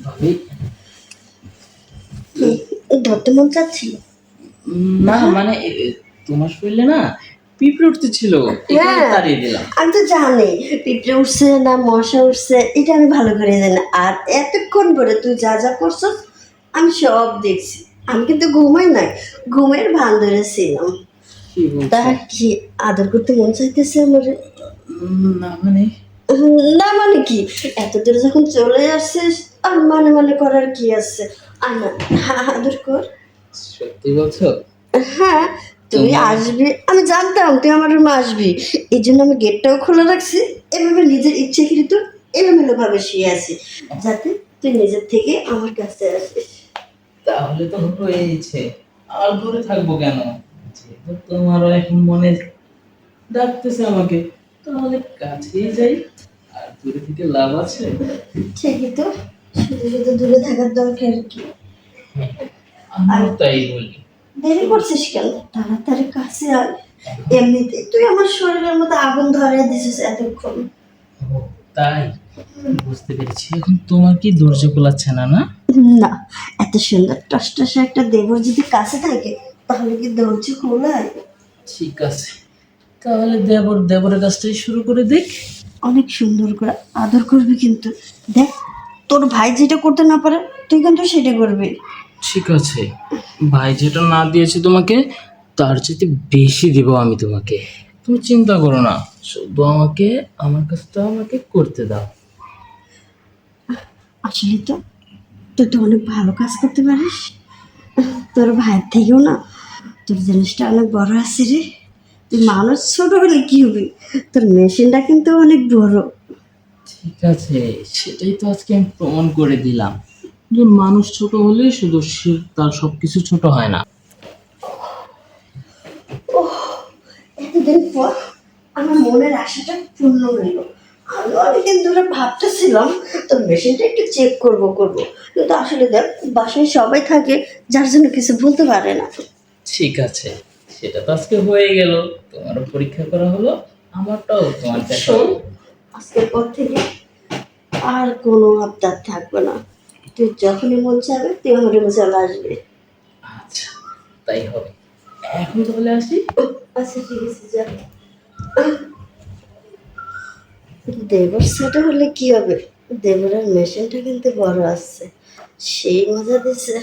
ভাবি, ধরতে মন চাচ্ছিল? না মানে তোমার শরীরে না পিঁপড়ে উঠতেছিল, এখানে হ্যাঁ, তাড়িয়ে দিলাম। আমি তো জানি পিঁপড়ে উঠছে না মশা উঠছে, এটা আমি ভালো করে জানি। আর এতক্ষণ পরে তুই যা যা করছস আমি সব দেখছি। আমি কিন্তু ঘুমাই নাই, ঘুমের ভান ধরেছিলাম। কি তা বলছো? কি আদর করতে মন চাইতেছে আমার? না মানে না মানে কি, এত দূরে যখন চলে আসছিস আর মানে মানে করার কি আছে? আর না, আদর কর। সত্যি বলছো? হ্যাঁ, তুই তুমি আমাকে আসবি আমি জানতাম, তুই আমার রুমে আসবি। এই জন্য আমি গেটটাও খোলা রাখছি। এভাবে নিজের ইচ্ছেকৃত এলোমেলো ভাবে শুয়ে আছি, যাতে তুই নিজের থেকে আমার কাছে আসিস। তাহলে তো হয়েছে, আর দূরে থাকবো কেন? যেহেতু তোমারও এখন মনে ডাকতেছে আমাকে, তাহলে কাছেই যাই। আর দূরে থেকে লাভ আছে? ঠিকই তো, শুধু শুধু দূরে থাকার দরকার কি? আর আমিও তাই বলি। দেরি করছিস কেন? তাড়াতাড়ি কাছে আয়। এমনিতে তুই আমার শরীরের মধ্যে আগুন ধরিয়ে দিছিস এতক্ষণ। ও, তাই বুঝতে পেরেছি। এখন তোমার কি ধৈর্য কুলাচ্ছে না, না? না, এত সুন্দর টসটসে একটা দেবর যদি কাছে থাকে তাহলে কি ধৈর্য কুলায়? ঠিক আছে, তাহলে দেবরের কাজটাই শুরু করে দেখ। অনেক সুন্দর করে আদর করবি কিন্তু। দেখ, তোর ভাই যেটা করতে না পারে তুই কিন্তু সেটা করবি। ঠিক আছে, ভাই যেটা না দিয়েছে তোমাকে, তার চেয়ে বেশি দিব আমি তোমাকে। তুমি চিন্তা করো না, শুধু আমাকে আমার কাজটা আমাকে করতে দাও। আসলে তো তুই তো অনেক ভালো কাজ করতে পারিস। তোর ভাইয়ের থেকেও না তোর জিনিসটা অনেক বড় আছে রে। তুই মানুষ ছোট হলে কি হবে, তোর মেশিনটা কিন্তু অনেক বড়। ঠিক আছে, সেটাই তো আজকে আমি প্রমাণ করে দিলাম যে মানুষ ছোট হলে শুধু সে তার সবকিছু ছোট হয় না। ওহ, এতদিন পর আমার মনের আশাটা পূর্ণ হইল। আমি অনেকদিন ধরে ভাবতেছিলাম তোর মেশিনটা একটু চেক করব কিন্তু আসলে দেখ, বাসায় সবাই থাকে, যার জন্য কিছু বলতে পারে না। ঠিক আছে, সেটা তো আজকে হয়ে গেল। তোমারও পরীক্ষা করা হলো, আমারটাও তোমার দেখা শোন, হলো। আজকের পর থেকে আর কোনো আবদার থাকবে না। তুই যখনই মন চাবে তুই আমার রুমে চলে আসবে। আচ্ছা, তাই হবে। এখন তাহলে আসি। আচ্ছা ঠিক আছে, যা। দেবর ছোট হলে কি হবে, দেবরের মেশিনটা কিন্তু বড় আসছে, সেই মজা দিছে।